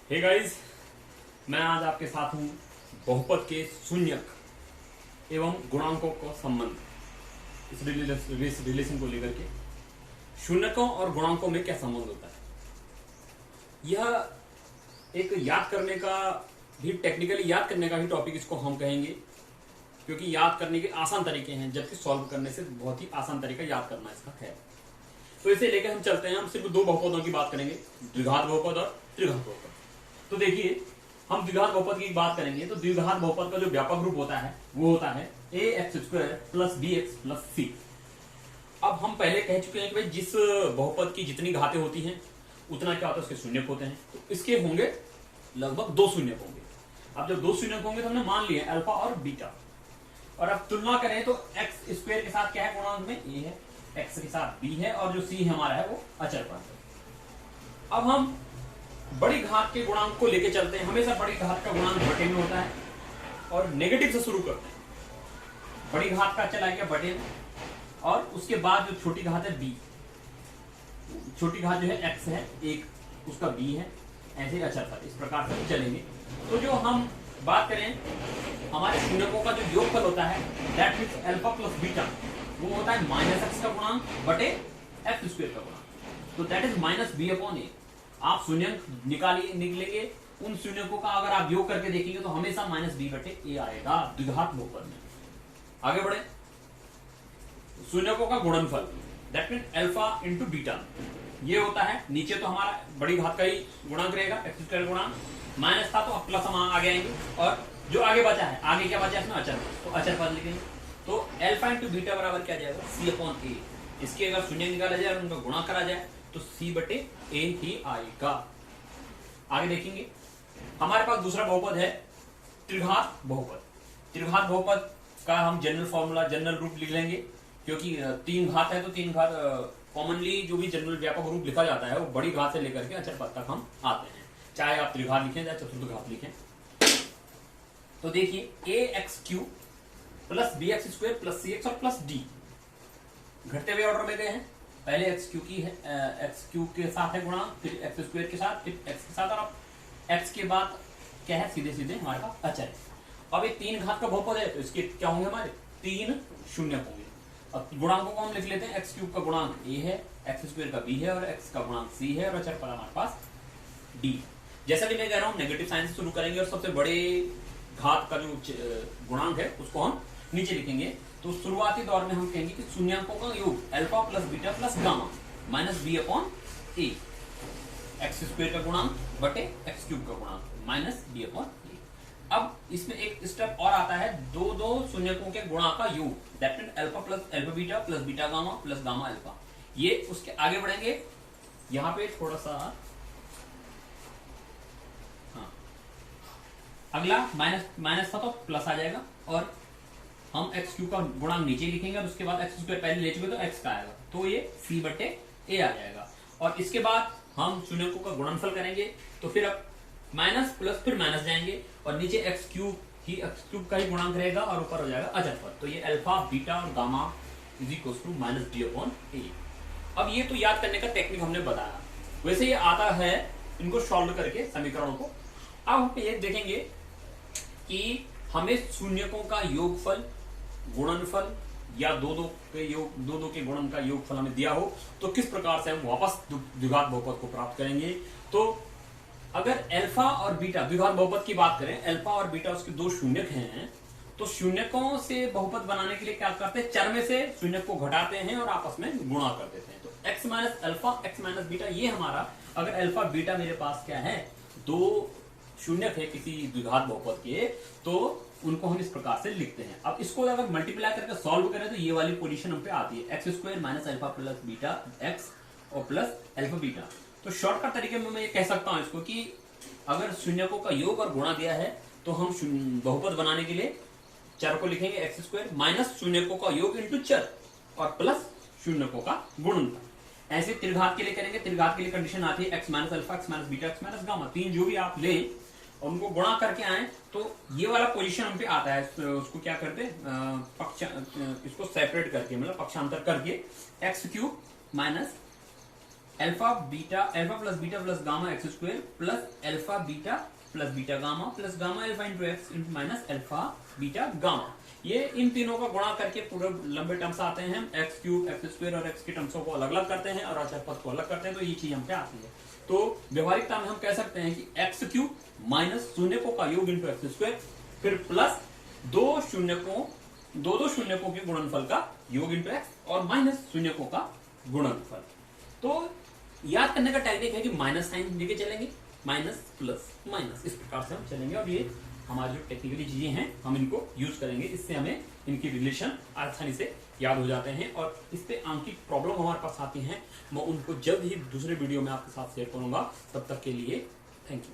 Hey guys, मैं आज आपके साथ हूं बहुपद के शून्यक एवं गुणांकों का संबंध, इस रिलेशन को लेकर के शून्यकों और गुणांकों में क्या संबंध होता है। यह एक याद करने का भी, टेक्निकली याद करने का भी टॉपिक इसको हम कहेंगे, क्योंकि याद करने के आसान तरीके हैं, जबकि सॉल्व करने से बहुत ही आसान तरीका याद करना इसका है। तो इसे लेकर हम चलते हैं। हम सिर्फ दो बहुपदों की बात करेंगे, द्विघात बहुपद और त्रिघात बहुपद। तो देखिए, हम द्विघात बहुपद की बात करेंगे तो द्विघात बहुपद का जो व्यापक रूप होता है वो होता है ax² plus bx plus c। अब हम पहले कह चुके हैं कि भाई जिस बहुपद की जितनी घातें होती हैं उतना क्या होता है, उसके शून्यक होते हैं। तो इसके होंगे लगभग दो शून्यक होंगे। अब जब दो शून्यक होंगे तो हमने मान लिया अल्फा और बीटा। और अब तुलना करें तो x² के साथ क्या है गुणांक में, a है, x के साथ b है, और जो c हमारा है वो अचर पद है। अब हम बड़ी घात के गुणांक को लेके चलते हैं। हमेशा बड़ी घात का गुणांक बटे में होता है और नेगेटिव से शुरू करते हैं। बड़ी घात का चला गया बटे में, और उसके बाद जो छोटी घात है b, छोटी घात जो है x है, एक उसका b है, ऐसे अचर पद, इस प्रकार से चलेंगे। तो जो हम बात करें हमारे शून्यकों का जो योगफल होता है, that means alpha plus beta, वो होता है -x का गुणांक बटे x² का गुणांक। तो दैट इज -b/a। आप शून्यक निकलेंगे, उन शून्यकों का अगर आप योग करके देखेंगे तो हमेशा -b/a आएगा द्विघात बहुपद में। आगे बढ़े, शून्यकों का गुणनफल, that mean alpha into beta, ये होता है। नीचे तो हमारा बड़ी घात का ही गुणांक रहेगा, x² गुणांक, माइनस था तो अब प्लस हम आगे आएंगे, और जो आगे बचा है, आगे क्या बचा है इसमें अचर, तो अचर पद लिखेंगे। तो अल्फा इंटू बीटा बराबर क्या जाएगा, c/a। इसके अगर शून्य निकाला जाए और उनका गुणा करा जाए तो c/a ही आएगा। आगे देखेंगे, हमारे पास दूसरा बहुपद है त्रिघात बहुपद। त्रिघात बहुपद का हम जनरल फॉर्मूला, जनरल रूप लिख लेंगे, क्योंकि तीन घात है तो तीन घात कॉमनली जो भी जनरल व्यापक रूप लिखा जाता है वो बड़ी घात से लेकर के अचर पद तक हम आते हैं, चाहे आप त्रिघात लिखें चाहे चतुर्थ घात लिखें। तो देखिए, ax³ plus bx² plus cx और प्लस d घटते हुए ऑर्डर में गए हैं। पहले x³ की है, x³ के साथ है गुणा, फिर x² के साथ, फिर x के साथ, और अब x के बाद क्या है, सीधे सीधे हमारे पास अचर है। अब ये तीन घात का बहुपद है तो इसके क्या होंगे, हमारे तीन शून्यक होंगे। अब गुणांकों को हम लिख लेते हैं, x³ का गुणांक a है, x² का b है, और x का गुणांक c है, और अचर पर हमारे पास d। जैसा कि मैं कह रहा हूं, नेगेटिव साइन से शुरू करेंगे और सबसे बड़े घात का जो गुणांक है उसको हम नीचे लिखेंगे। तो शुरुआती दौर में हम कहेंगे कि शून्यकों का योग alpha plus beta plus gamma -b/a, x² का गुणांक बटे x³ का गुणांक -b/a। अब इसमें एक स्टेप और आता है, दो दो शून्यकों के गुणा का योग, that mean alpha plus alpha beta plus beta gamma plus gamma alpha. ये उसके आगे बढ़ेंगे। यहां पे थोड़ा सा, हाँ, अगला माइनस था तो प्लस आ जाएगा, और हम x³ का गुणांक नीचे लिखेंगे, और उसके बाद x² पहले ले चुके तो x का आएगा, तो ये c/a आ जाएगा। और इसके बाद हम शून्यकों का गुणनफल करेंगे, तो फिर अब माइनस प्लस फिर माइनस जाएंगे, और नीचे x³ का ही गुणांक रहेगा, और ऊपर हो जाएगा अचर पद। तो ये अल्फा बीटा और gamma is equal to -b/a। अब ये तो याद करने का टेक्निक हमने बताया, वैसे ये आता है इनको सॉल्व करके समीकरणों को। अब हम ये देखेंगे कि हमें शून्यकों का योगफल, गुणनफल, या दो दो के गुणन का योगफल हमें दिया हो तो किस प्रकार से हम वापस द्विघात बहुपद को प्राप्त करेंगे। तो अगर अल्फा और बीटा, द्विघात बहुपद की बात करें, अल्फा और बीटा उसके दो शून्यक हैं, तो शून्यकों से बहुपद बनाने के लिए क्या करते हैं, चर में से शून्यक को घटाते हैं और आपस में गुणा कर देते हैं। तो x minus alpha, x minus beta, ये हमारा, अगर अल्फा बीटा मेरे पास क्या है, दो शून्यक है किसी द्विघात बहुपद के, तो उनको हम इस प्रकार से लिखते हैं। अब इसको अगर मल्टीप्लाई करके सॉल्व करें तो ये वाली पोजीशन हम पे आती है, x² minus alpha plus beta x और प्लस अल्फा बीटा। तो शॉर्टकट तरीके में मैं ये कह सकता हूं इसको कि अगर शून्यकों का योग और गुणा दिया है तो हम बहुपद बनाने के लिए चर को लिखेंगे x² माइनस शून्यकों का योग इंटू चर और प्लस शून्यकों का गुणनफल। ऐसे त्रिघात के लिए करेंगे, त्रिघात के लिए कंडीशन आती है x minus alpha, x minus beta, x minus gamma, तीन जो भी आप ले और उनको गुणा करके आए तो ये वाला पोजीशन हम पे आता है। उसको क्या करते हैं, इसको सेपरेट करके, मतलब पक्षांतर करके x³ minus alpha plus gamma x square plus alpha beta gamma plus gamma alpha into x into minus alpha beta gamma. ये इन तीनों का गुणा करके पूरे लंबे टर्म्स आते हैं। एक्स क्यूब एक्स स्क्वायर और एक्स के टर्म्सों को अलग अलग करते हैं और अचर पद को अलग करते हैं, तो ये चीज हमसे आती है। तो व्यवहारिकता में हम कह सकते हैं कि एक्स क्यूब माइनस शून्यकों का योग इंटू एक्स स्क्वायर, फिर प्लस दो शून्यकों के गुणनफल का योग इंटू एक्स और माइनस शून्यकों का गुणनफल। तो याद करने का टेक्निक है कि माइनस साइन लेके चलेंगे, माइनस प्लस माइनस, इस प्रकार से हम चलेंगे और ये हमारी जो टेक्निकली चीजें हैं हम इनको यूज करेंगे। इससे हमें इनकी रिलेशन आसानी से याद हो जाते हैं और इस पे आंकिक प्रॉब्लम हमारे पास आती हैं, मैं उनको जल्द ही दूसरे वीडियो में आपके साथ शेयर करूंगा। तब तक के लिए थैंक यू।